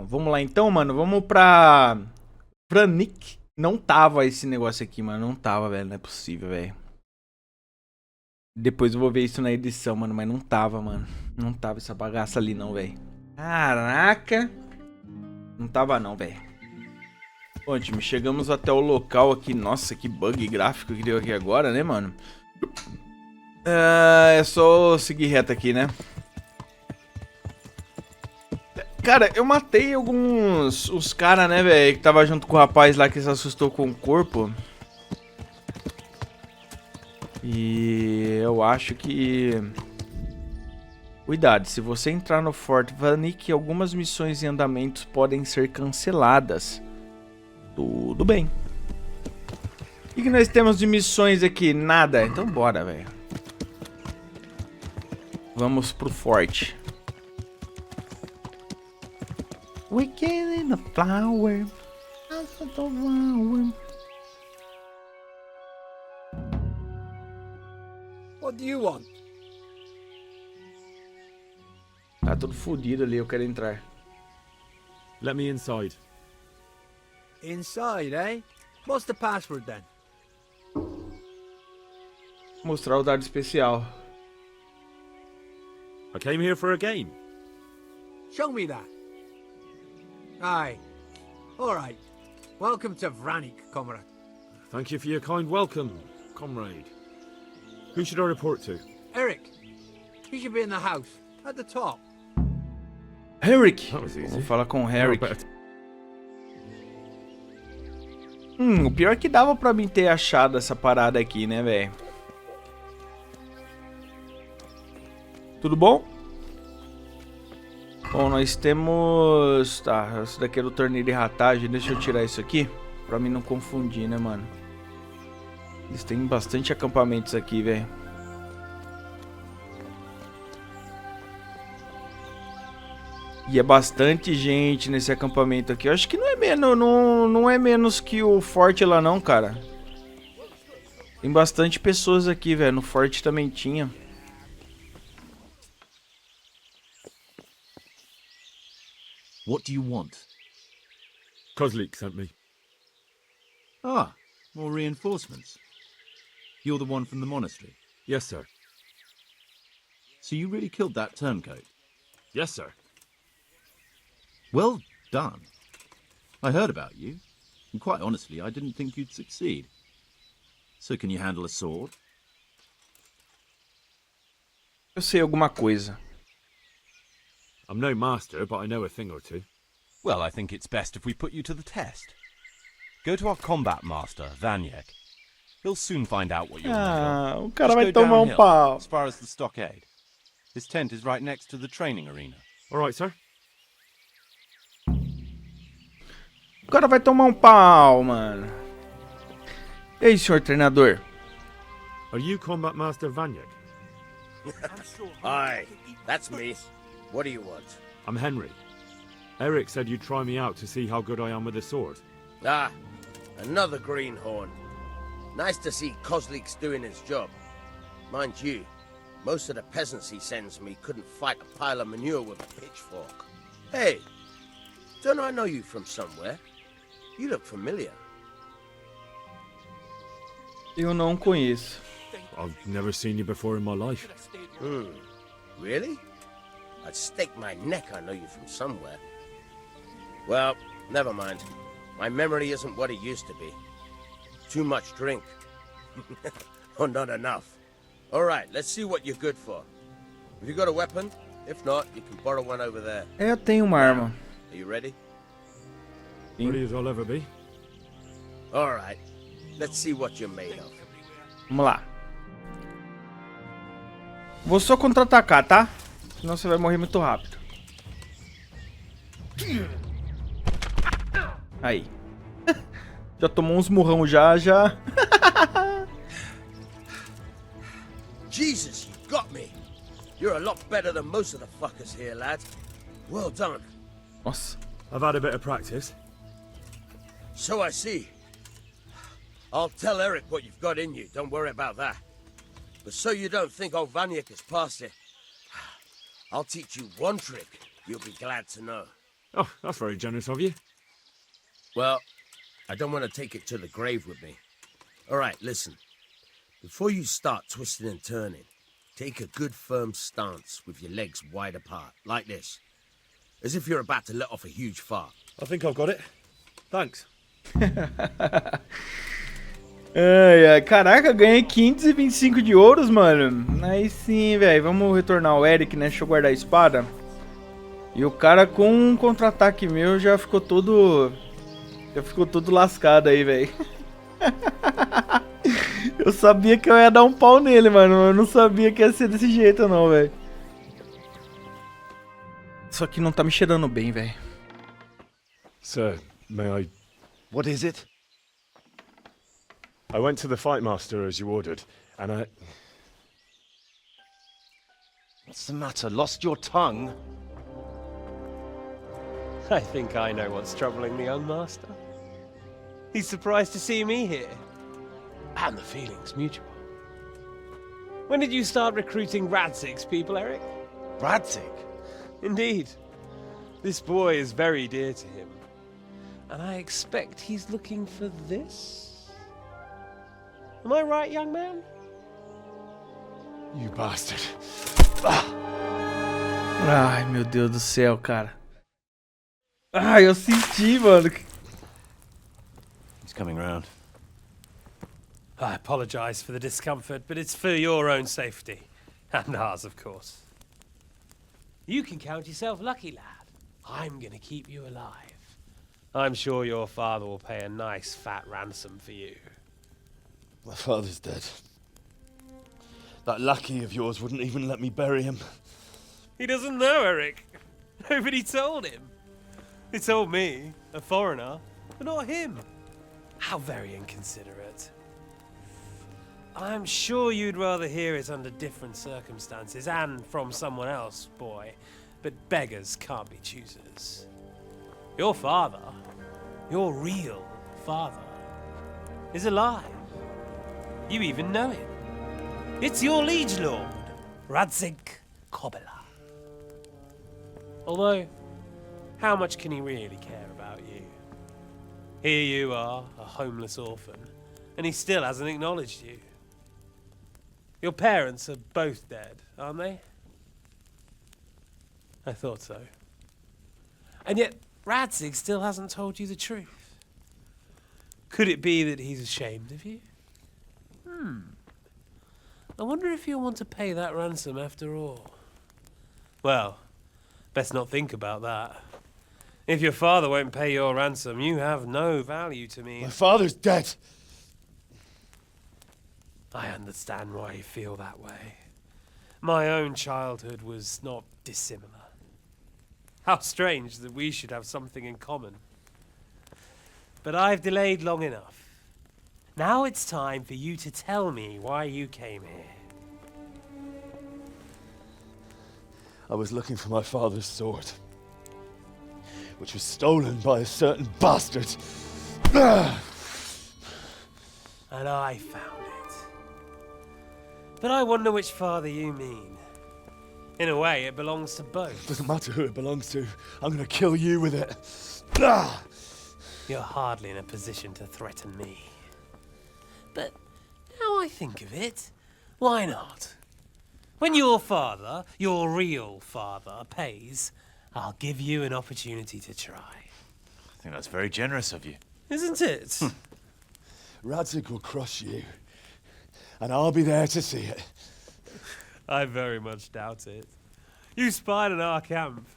Vamos lá então, mano. Vamos pra Nick. Não tava esse negócio aqui, mano. Não tava, velho. Não é possível, velho. Depois eu vou ver isso na edição, mano. Mas não tava, mano. Não tava essa bagaça ali, não, velho. Caraca. Não tava, não, velho. Bom, time, chegamos até o local aqui. Nossa, que bug gráfico que deu aqui agora, né, mano? É só seguir reto aqui, né? Cara, eu matei os caras, né, velho, que tava junto com o rapaz lá que se assustou com o corpo. E eu acho que... Cuidado, se você entrar no Fort Vanik, algumas missões em andamentos podem ser canceladas. Tudo bem. O que nós temos de missões aqui? Nada. Então bora, velho. Vamos pro forte. We get in the flower. What do you want? Tá tudo fodido ali, eu quero entrar. Let me inside. Inside, eh? What's the password then? Mostrar o dado especial. I came here for a game. Show me that. Aye. Alright. Welcome to Vranik, comrade. Thank you for your kind welcome, comrade. Who should I report to? Eric. He should be in the house. At the top. Herrick. That was easy. Vou falar com o Herrick. Oh, O pior é que dava pra mim ter achado essa parada aqui, né, velho? Tudo bom? Bom, nós temos... Tá, esse daqui é do torneio de ratagem. Deixa eu tirar isso aqui. Pra mim não confundir, né, mano? Eles têm bastante acampamentos aqui, velho. E é bastante gente nesse acampamento aqui. Eu acho que não é menos, não é menos que o forte lá não, cara. Tem bastante pessoas aqui, velho. No forte também tinha. What do you want? Kozlik sent me. Ah, more reinforcements. You're the one from the monastery. Yes, sir. So you really killed that turncoat? Yes, sir. Well done. I heard about you, and quite honestly, I didn't think you'd succeed. So can you handle a sword? Eu sei alguma coisa. I'm no master, but I know a thing or two. Well, I think it's best if we put you to the test. Go to our combat master, Vanyek. He'll soon find out what you're made of. O cara Just vai go tomar downhill, pau. as far as the stockade. His tent is right next to the training arena. All right, sir. O cara vai tomar pau, mano. E aí, senhor treinador? Are you combat master Vanyek? Aye, that's me. What do you want? I'm Henry. Eric said you'd try me out to see how good I am with a sword. Ah, another greenhorn. Nice to see Kozlik's doing his job. Mind you, most of the peasants he sends me couldn't fight a pile of manure with a pitchfork. Hey, don't I know you from somewhere? You look familiar. Eu não conheço. I've never seen you before in my life. Really? I'd stake my neck I know you from somewhere. Well, never mind. My memory isn't what it used to be. Too much drink. Or not enough. Alright, let's see what you're good for. Have you got a weapon? If not, you can borrow one over there. Eu tenho uma arma. Are you ready? Ready as I'll ever be. Alright, let's see what you're made of. Vamos lá. Vou só contra-atacar, tá? Senão você vai morrer muito rápido. Aí. Já tomou uns murrão já. Jesus, you got me. You're a lot better than most of the fuckers here, lad. Well done. Nossa. I've had a bit of practice. So I see. I'll tell Eric what you've got in you, don't worry about that. But so you don't think old Vanyek has passed it, I'll teach you one trick you'll be glad to know. Oh, that's very generous of you. Well, I don't want to take it to the grave with me. All right, listen. Before you start twisting and turning, take a good firm stance with your legs wide apart, like this. As if you're about to let off a huge fart. I think I've got it. Thanks. Ai, ai, caraca, ganhei 525 de ouros, mano. Aí sim, velho. Vamos retornar ao Eric, né? Deixa eu guardar a espada. E o cara com um contra-ataque meu já ficou todo... Já ficou todo lascado aí, velho. Eu sabia que eu ia dar um pau nele, mano. Eu não sabia que ia ser desse jeito, não, velho. Isso aqui não tá me cheirando bem, velho. Sir, may I... What is it? I went to the fight master as you ordered, and I... What's the matter? Lost your tongue? I think I know what's troubling the young master. He's surprised to see me here. And the feeling's mutual. When did you start recruiting Radzig's people, Eric? Radzig? Indeed. This boy is very dear to him. And I expect he's looking for this? Am I right, young man? You bastard. Ai, meu Deus do céu, cara. Ai, eu senti, mano. He's coming round. I apologize for the discomfort, but it's for your own safety. And ours, of course. You can count yourself lucky, lad. I'm gonna keep you alive. I'm sure your father will pay a nice fat ransom for you. My father's dead. That lackey of yours wouldn't even let me bury him. He doesn't know, Eric. Nobody told him. They told me, a foreigner, but not him. How very inconsiderate. I'm sure you'd rather hear it under different circumstances and from someone else, boy. But beggars can't be choosers. Your father, your real father, is alive. You even know him. It's your liege lord, Radzig Kobyla. Although, how much can he really care about you? Here you are, a homeless orphan, and he still hasn't acknowledged you. Your parents are both dead, aren't they? I thought so. And yet, Radzig still hasn't told you the truth. Could it be that he's ashamed of you? I wonder if you'll want to pay that ransom after all. Well, best not think about that. If your father won't pay your ransom, you have no value to me. My father's dead. I understand why you feel that way. My own childhood was not dissimilar. How strange that we should have something in common. But I've delayed long enough. Now it's time for you to tell me why you came here. I was looking for my father's sword, which was stolen by a certain bastard. And I found it. But I wonder which father you mean. In a way, it belongs to both. Doesn't matter who it belongs to. I'm gonna kill you with it. You're hardly in a position to threaten me. But now I think of it, why not? When your father, your real father, pays, I'll give you an opportunity to try. I think that's very generous of you. Isn't it? Radzig will crush you, and I'll be there to see it. I very much doubt it. You spied on our camp.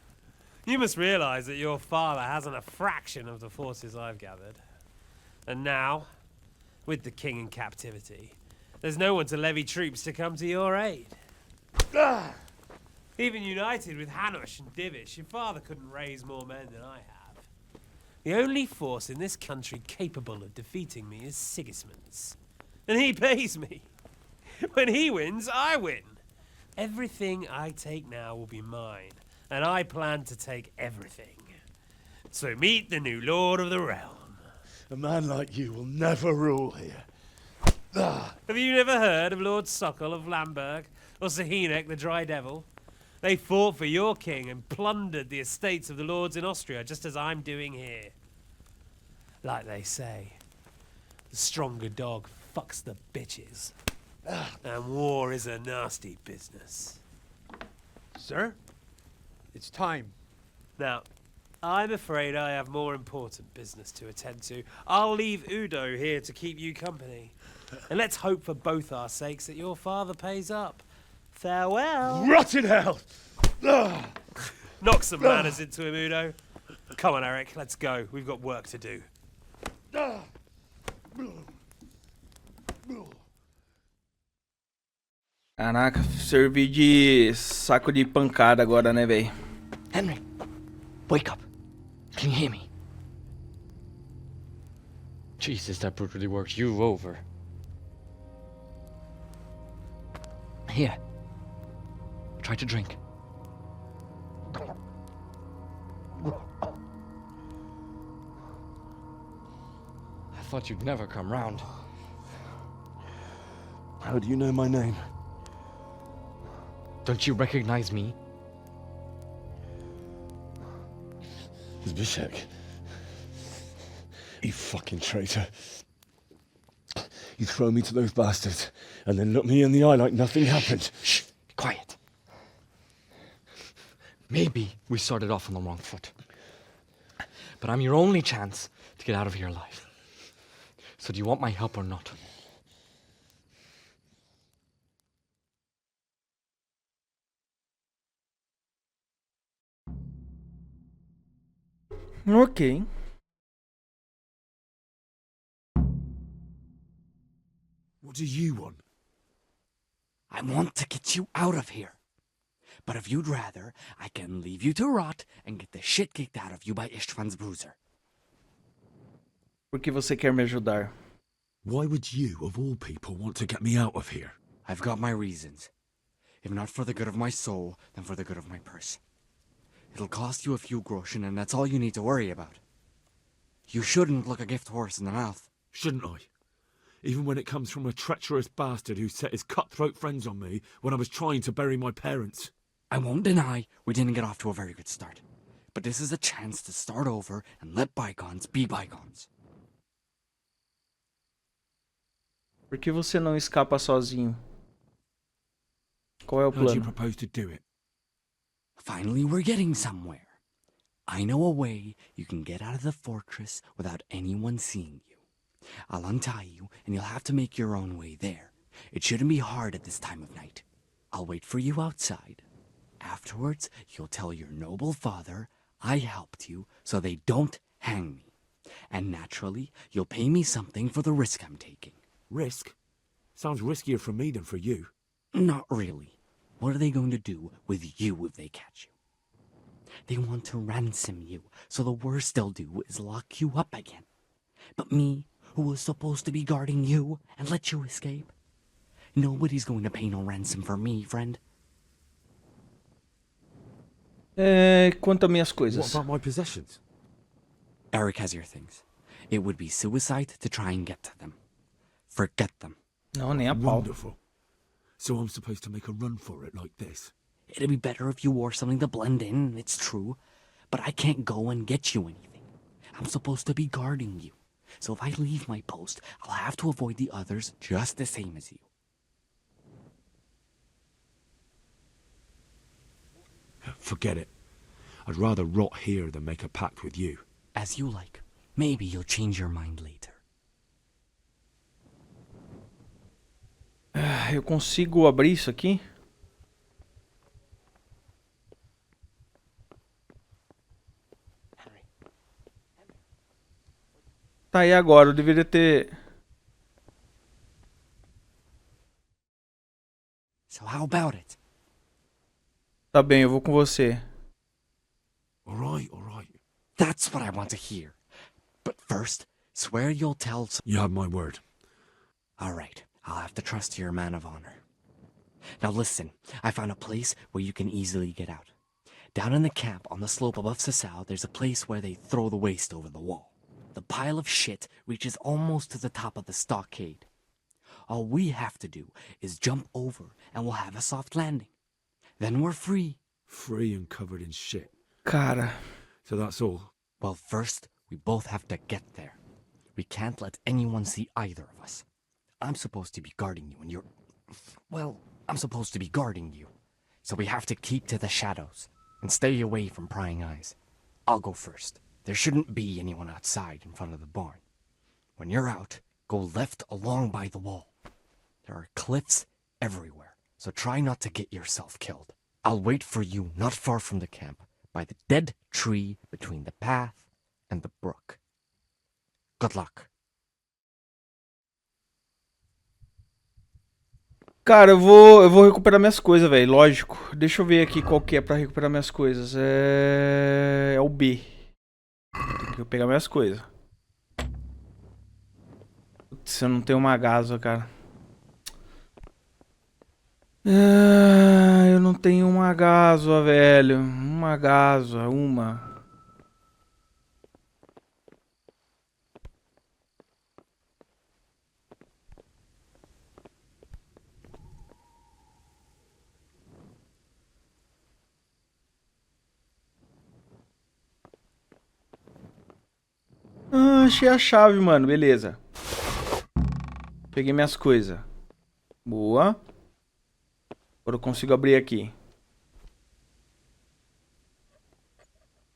You must realize that your father hasn't a fraction of the forces I've gathered. And now, with the king in captivity, there's no one to levy troops to come to your aid. Even united with Hanush and Divish, your father couldn't raise more men than I have. The only force in this country capable of defeating me is Sigismund's. And he pays me. When he wins, I win. Everything I take now will be mine, and I plan to take everything. So meet the new lord of the realm. A man like you will never rule here. Have you never heard of Lord Sokol of Lamberg, or Sahinek the Dry Devil? They fought for your king and plundered the estates of the lords in Austria, just as I'm doing here. Like they say, the stronger dog fucks the bitches. And war is a nasty business. Sir, it's time. Now, I'm afraid I have more important business to attend to. I'll leave Udo here to keep you company. And let's hope for both our sakes that your father pays up. Farewell. Rotted hell! Knock some manners into him, Udo. Come on, Eric, let's go. We've got work to do. Caraca, servi de saco de pancada agora, né, velho? Henry, wake up. Can you hear me? Jesus, that brutally worked you over. Here. Try to drink. I thought you'd never come round. How do you know my name? Don't you recognize me? Zbyszek. You fucking traitor. You throw me to those bastards and then look me in the eye like nothing happened. Shh, be quiet. Maybe we started off on the wrong foot. But I'm your only chance to get out of here alive. So do you want my help or not? Ok. What do you want? I want to get you out of here. But if you'd rather, I can leave you to rot and get the shit kicked out of you by Ishtvan's bruiser. Por que você quer me ajudar? Why would you, of all people, want to get me out of here? I've got my reasons. If not for the good of my soul, then for the good of my purse. It'll cost you a few groschen, and that's all you need to worry about. You shouldn't look a gift horse in the mouth. Shouldn't I? Even when it comes from a treacherous bastard who set his cutthroat friends on me when I was trying to bury my parents. I won't deny we didn't get off to a very good start. But this is a chance to start over and let bygones be bygones. Por que você não escapa sozinho? Qual é o How do you plano? propose to do it? Finally, we're getting somewhere. I know a way you can get out of the fortress without anyone seeing you. I'll untie you, and you'll have to make your own way there. It shouldn't be hard at this time of night. I'll wait for you outside. Afterwards, you'll tell your noble father I helped you so they don't hang me. And naturally, you'll pay me something for the risk I'm taking. Risk? Sounds riskier for me than for you. Not really. What are they going to do with you if they catch you? They want to ransom you, so the worst they'll do is lock you up again. But me, who was supposed to be guarding you and let you escape? Nobody's going to pay no ransom for me, friend. Quanto a minhas What coisas? about my possessions? Eric has your things. It would be suicide to try and get to them. Forget them. Não, nem a pau. Wonderful. So I'm supposed to make a run for it like this? It'd be better if you wore something to blend in, it's true. But I can't go and get you anything. I'm supposed to be guarding you. So if I leave my post, I'll have to avoid the others just the same as you. Forget it. I'd rather rot here than make a pact with you. As you like. Maybe you'll change your mind later. Eu consigo abrir isso aqui? Tá, e agora? Eu deveria ter... So how about it? Tá bem, eu vou com você. All right, all right. That's what I want to hear. But first, swear you'll tell You have my word. All right, I'll have to trust you're a man of honor. Now listen, I found a place where you can easily get out. Down in the camp on the slope above Sasau, there's a place where they throw the waste over the wall. The pile of shit reaches almost to the top of the stockade. All we have to do is jump over and we'll have a soft landing. Then we're free. free and covered in shit. Cara. So that's all. Well, first, we both have to get there. We can't let anyone see either of us. I'm supposed to be guarding you, and you're... Well, I'm supposed to be guarding you. So we have to keep to the shadows and stay away from prying eyes. I'll go first. There shouldn't be anyone outside in front of the barn. When you're out, go left along by the wall. There are cliffs everywhere, so try not to get yourself killed. I'll wait for you not far from the camp, by the dead tree between the path and the brook. Good luck. Cara, eu vou recuperar minhas coisas, velho. Lógico. Deixa eu ver aqui qual que é pra recuperar minhas coisas. É o B. Tem que pegar minhas coisas. Putz, eu não tenho uma gaso, cara. Eu não tenho uma gaso, velho. Uma gaso, uma. Achei a chave, mano. Beleza. Peguei minhas coisas. Boa. Agora eu consigo abrir aqui.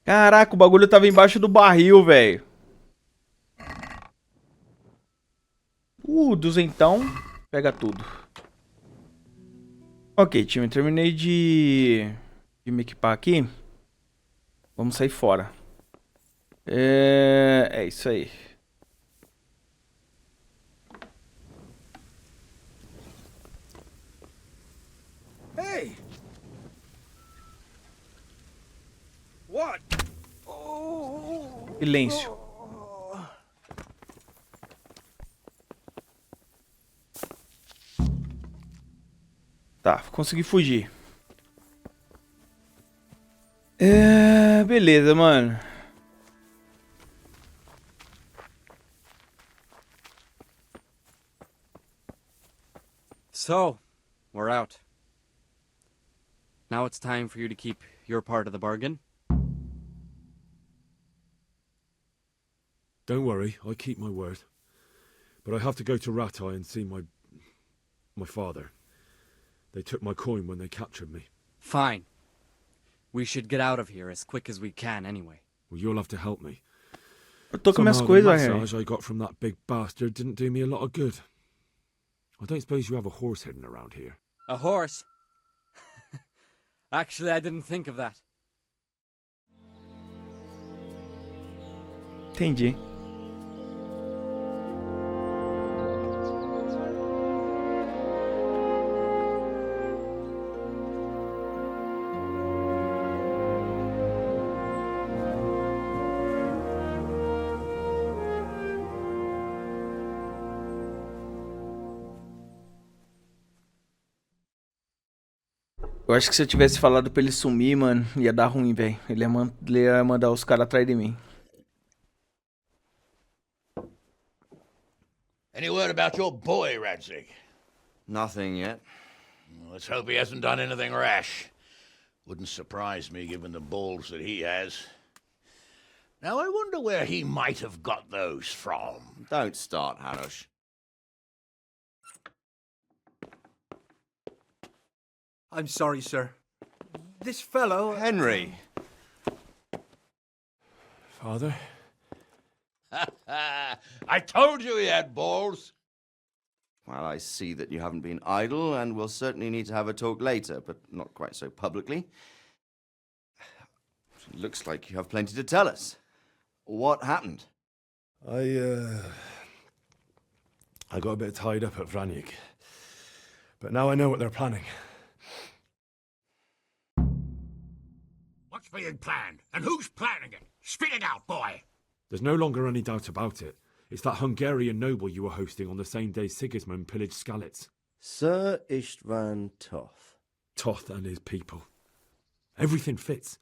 Caraca, o bagulho tava embaixo do barril, velho. Duzentão. Pega tudo. Ok, time. Terminei de me equipar aqui. Vamos sair fora. É isso aí. Hey! What? Silêncio. Tá, consegui fugir. Beleza, mano. So, we're out. Now it's time for you to keep your part of the bargain. Don't worry, I keep my word. But I have to go to Ratai and see my father. They took my coin when they captured me. Fine. We should get out of here as quick as we can anyway. Well, you'll have to help me. Eu tô com minhas Somehow the coisas, Harry. massage I got from that big bastard didn't do me a lot of good. I don't suppose you have a horse hidden around here. A horse? Actually, I didn't think of that. Entendi. Eu acho que se eu tivesse falado pra ele sumir, mano, ia dar ruim, velho. Ele ia mandar os caras atrás de mim. Any word about your boy, Radzig? Nothing yet. Let's hope he hasn't done anything rash. Wouldn't surprise me given the balls that he has. Now I wonder where he might have got those from. Don't start, Hanush. I'm sorry, sir. This fellow... Henry! Father? I told you he had balls. Well, I see that you haven't been idle, and we'll certainly need to have a talk later, but not quite so publicly. It looks like you have plenty to tell us. What happened? I got a bit tied up at Vranyik. But now I know what they're planning. What's being planned? And who's planning it? Spit it out, boy. There's no longer any doubt about it. It's that Hungarian noble you were hosting on the same day Sigismund pillaged Skalitz. Sir Istvan Toth. Toth and his people. Everything fits.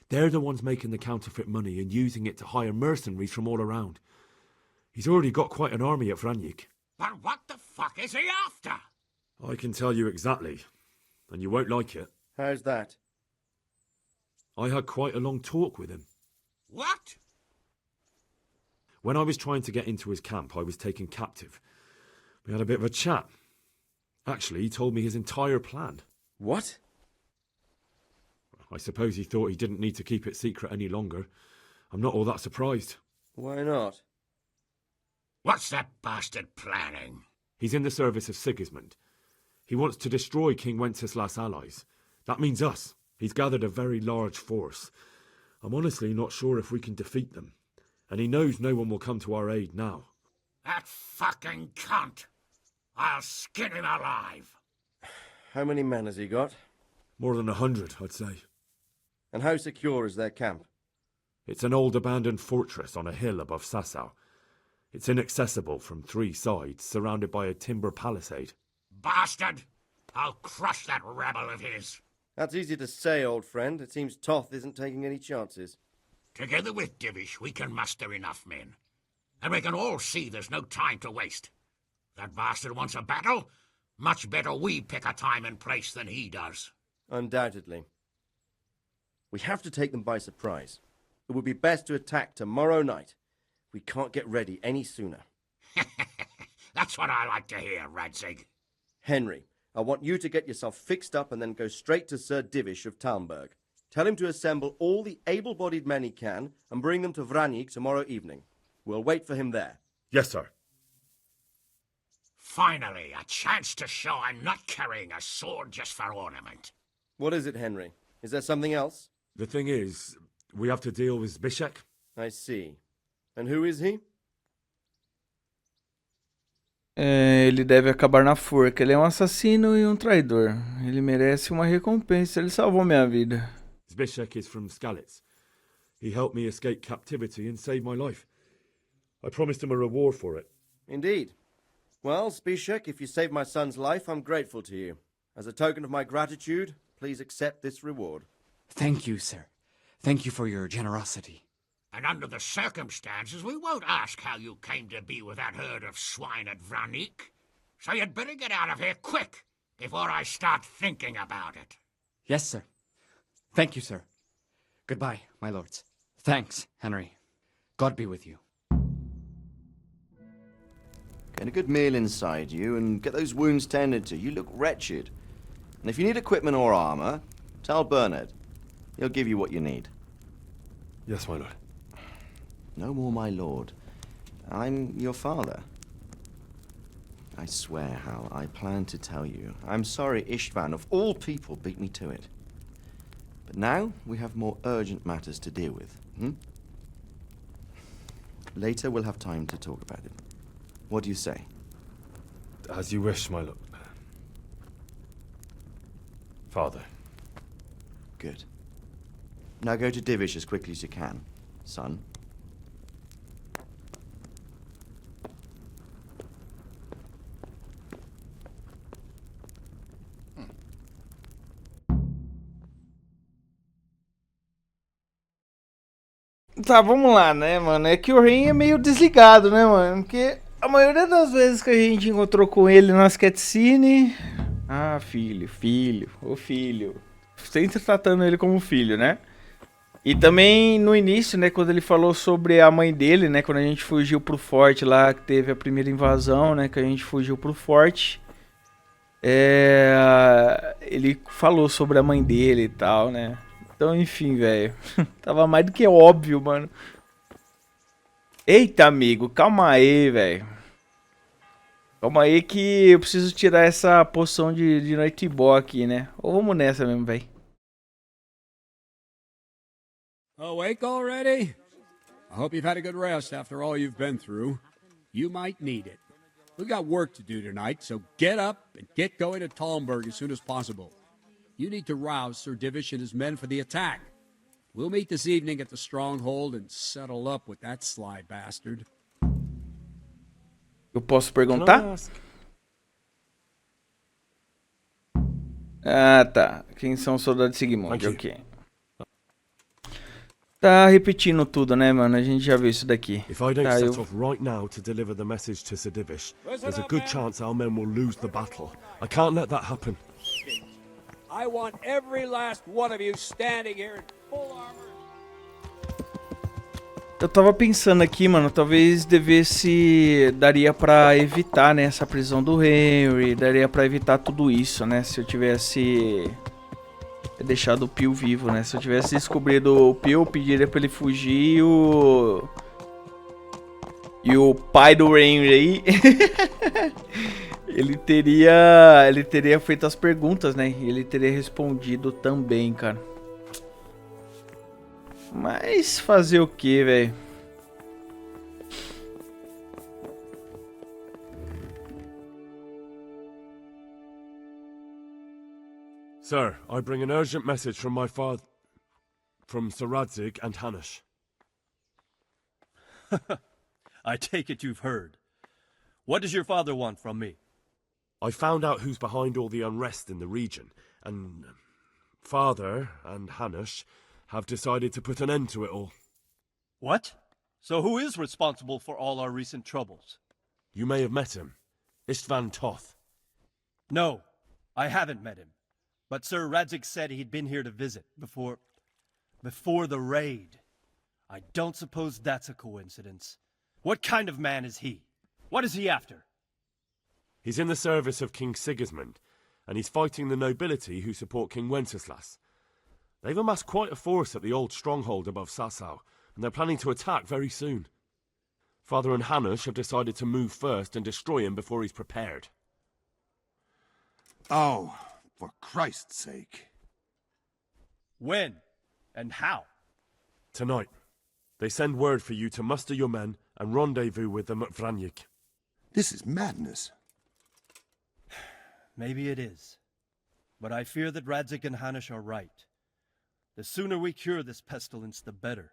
They're the ones making the counterfeit money and using it to hire mercenaries from all around. He's already got quite an army at Vranyik. But what the fuck is he after? I can tell you exactly, and you won't like it. How's that? I had quite a long talk with him. What? When I was trying to get into his camp, I was taken captive. We had a bit of a chat. Actually, he told me his entire plan. What? I suppose he thought he didn't need to keep it secret any longer. I'm not all that surprised. Why not? What's that bastard planning? He's in the service of Sigismund. He wants to destroy King Wenceslas' allies. That means us. He's gathered a very large force. I'm honestly not sure if we can defeat them. And he knows no one will come to our aid now. That fucking cunt! I'll skin him alive! How many men has he got? More than 100, I'd say. And how secure is their camp? It's an old abandoned fortress on a hill above Sassau. It's inaccessible from 3 sides, surrounded by a timber palisade. Bastard! I'll crush that rebel of his! That's easy to say, old friend. It seems Toth isn't taking any chances. Together with Divish, we can muster enough men. And we can all see there's no time to waste. That bastard wants a battle. Much better we pick a time and place than he does. Undoubtedly. We have to take them by surprise. It would be best to attack tomorrow night. We can't get ready any sooner. That's what I like to hear, Radzig. Henry, I want you to get yourself fixed up and then go straight to Sir Divish of Talmberg. Tell him to assemble all the able-bodied men he can and bring them to Vranig tomorrow evening. We'll wait for him there. Yes, sir. Finally, a chance to show I'm not carrying a sword just for ornament. What is it, Henry? Is there something else? The thing is, we have to deal with Zbyszek. I see. And who is he? Ele deve acabar na forca. Ele é um assassino e um traidor. Ele merece uma recompensa. Ele salvou minha vida. Zbyszek is from Skalitz. He helped me escape captivity and saved my life. I promised him a reward for it. Indeed. Well, Zbyszek, if you saved my son's life, I'm grateful to you. As a token of my gratitude, please accept this reward. Thank you, sir. Thank you for your generosity. And under the circumstances, we won't ask how you came to be with that herd of swine at Vranik. So you'd better get out of here quick, before I start thinking about it. Yes, sir. Thank you, sir. Goodbye, my lords. Thanks, Henry. God be with you. Get a good meal inside you and get those wounds tended to. You look wretched. And if you need equipment or armor, tell Bernard. He'll give you what you need. Yes, my lord. No more, my lord. I'm your father. I swear, Hal, I plan to tell you. I'm sorry Istvan, of all people, beat me to it. But now we have more urgent matters to deal with. Later we'll have time to talk about it. What do you say? As you wish, my lord. Father. Good. Now go to Divish as quickly as you can, son. Tá, vamos lá, né, mano? É que o Ren é meio desligado, né, mano? Porque a maioria das vezes que a gente encontrou com ele nas cutscenes... Ah, filho, o filho. Sempre tratando ele como filho, né? E também no início, né, quando ele falou sobre a mãe dele, né? Quando a gente fugiu pro forte lá, que teve a primeira invasão, né? Que a gente fugiu pro forte. Ele falou sobre a mãe dele e tal, né? Então, enfim, velho. Tava mais do que óbvio, mano. Eita, amigo. Calma aí, velho. Calma aí que eu preciso tirar essa poção de Night Ball aqui, né? Ou vamos nessa mesmo, velho. Awake already? I hope you've had a good rest after all you've been through. You might need it. We've got work to do tonight, so get up and get going to Talmberg as soon as possible. You need to rouse Sir Divish and his men for the attack. We'll meet this evening at the stronghold and settle up with that sly bastard. Eu posso perguntar? Ah, tá. Quem são os soldados de Sigmund? Ok. Tá repetindo tudo, né, mano? A gente já viu isso daqui. If I don't set off right now to deliver the message to Sir Divish, there's a good chance our men will lose the battle. I can't let that happen. I want every last one of you standing here in Eu tava pensando aqui, mano, talvez daria pra evitar, né, essa prisão do Henry, daria pra evitar tudo isso, né, se eu tivesse deixado o Pio vivo, né, se eu tivesse descobrido o Pio, eu pediria pra ele fugir e o pai do Henry aí, ele teria feito as perguntas, né, e ele teria respondido também, cara. Mas fazer o que, velho? Sir, I bring an urgent message from my father, from Sir Radzig and Hanish. I take it you've heard. What does your father want from me? I found out who's behind all the unrest in the region, and Father and Hanish have decided to put an end to it all. What? So who is responsible for all our recent troubles? You may have met him. Istvan Toth. No, I haven't met him. But Sir Radzig said he'd been here to visit before the raid. I don't suppose that's a coincidence. What kind of man is he? What is he after? He's in the service of King Sigismund, and he's fighting the nobility who support King Wenceslas. They've amassed quite a force at the old stronghold above Sasau, and they're planning to attack very soon. Father and Hanish have decided to move first and destroy him before he's prepared. Oh, for Christ's sake. When? And how? Tonight. They send word for you to muster your men and rendezvous with them at Vranyik. This is madness. Maybe it is. But I fear that Radzig and Hanish are right. The sooner we cure this pestilence, the better.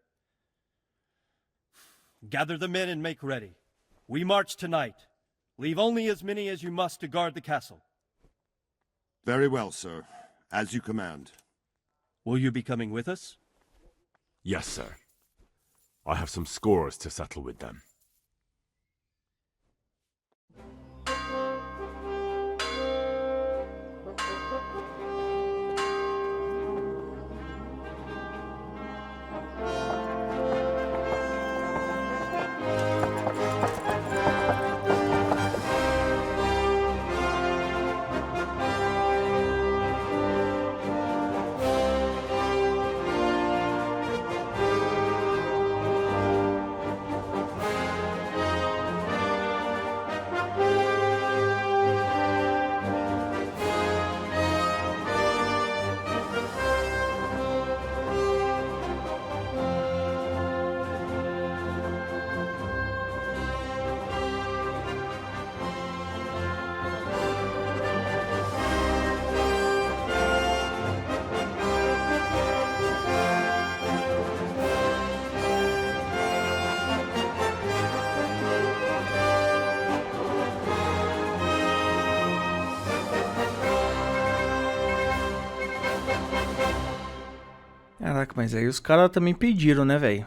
Gather the men and make ready. We march tonight. Leave only as many as you must to guard the castle. Very well, sir. As you command. Will you be coming with us? Yes, sir. I have some scores to settle with them. Caraca, mas aí os caras também pediram, né, velho?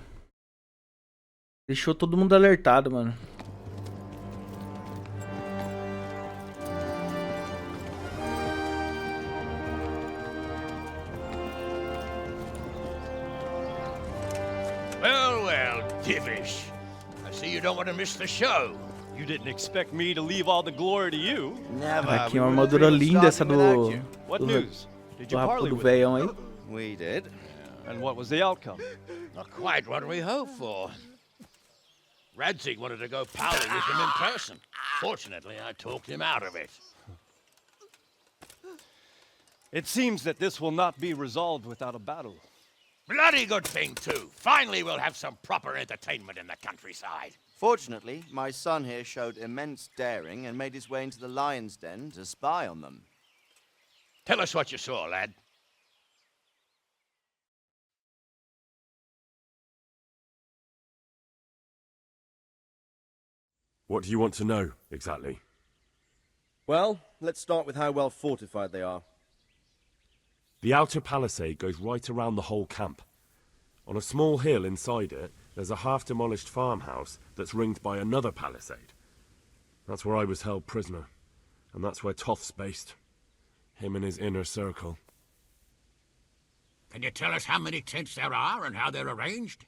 Deixou todo mundo alertado, mano. Well, Divish. I see you don't want to miss the show. You didn't expect me to leave all the glory to you. Never. Aqui uma armadura linda essa do What news? Did you rabo parley do with veião aí. We did. And what was the outcome? Not quite what we hoped for. Radzig wanted to go parley with him in person. Fortunately, I talked him out of it. It seems that this will not be resolved without a battle. Bloody good thing, too. Finally, we'll have some proper entertainment in the countryside. Fortunately, my son here showed immense daring and made his way into the lion's den to spy on them. Tell us what you saw, lad. What do you want to know, exactly? Well, let's start with how well fortified they are. The outer palisade goes right around the whole camp. On a small hill inside it, there's a half-demolished farmhouse that's ringed by another palisade. That's where I was held prisoner, and that's where Toth's based. Him and his inner circle. Can you tell us how many tents there are and how they're arranged?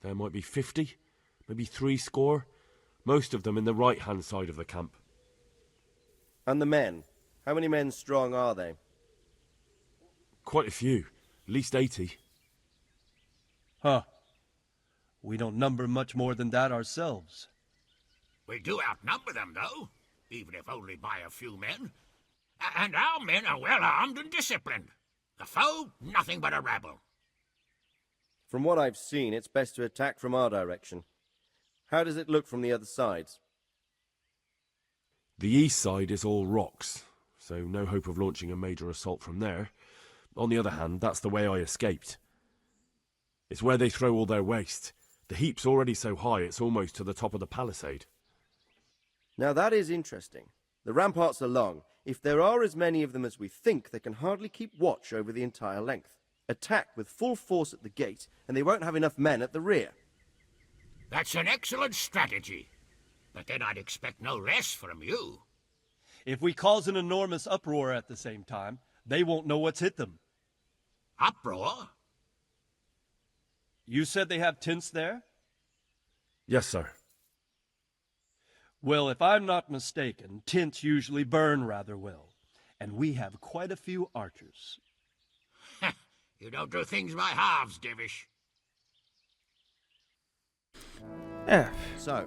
There might be 50, maybe 60. Most of them in the right-hand side of the camp. And the men? How many men strong are they? Quite a few, at least 80. Huh. We don't number much more than that ourselves. We do outnumber them, though, even if only by a few men. And our men are well armed and disciplined. The foe, nothing but a rabble. From what I've seen, it's best to attack from our direction. How does it look from the other sides? The east side is all rocks, so no hope of launching a major assault from there. On the other hand, that's the way I escaped. It's where they throw all their waste. The heap's already so high it's almost to the top of the palisade. Now that is interesting. The ramparts are long. If there are as many of them as we think, they can hardly keep watch over the entire length. Attack with full force at the gate, and they won't have enough men at the rear. That's an excellent strategy. But then I'd expect no less from you. If we cause an enormous uproar at the same time, they won't know what's hit them. Uproar? You said they have tents there? Yes, sir. Well, if I'm not mistaken, tents usually burn rather well, and we have quite a few archers. You don't do things by halves, Divish. So,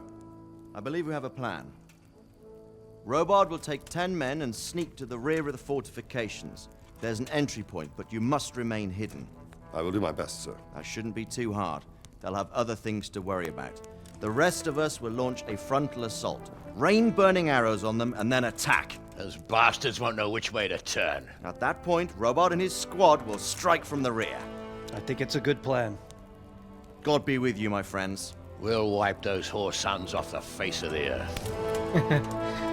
I believe we have a plan. Robard will take 10 men and sneak to the rear of the fortifications. There's an entry point, but you must remain hidden. I will do my best, sir. That shouldn't be too hard. They'll have other things to worry about. The rest of us will launch a frontal assault. Rain burning arrows on them and then attack. Those bastards won't know which way to turn. At that point, Robard and his squad will strike from the rear. I think it's a good plan. God be with you, my friends. We'll wipe those whore sons off the face of the earth.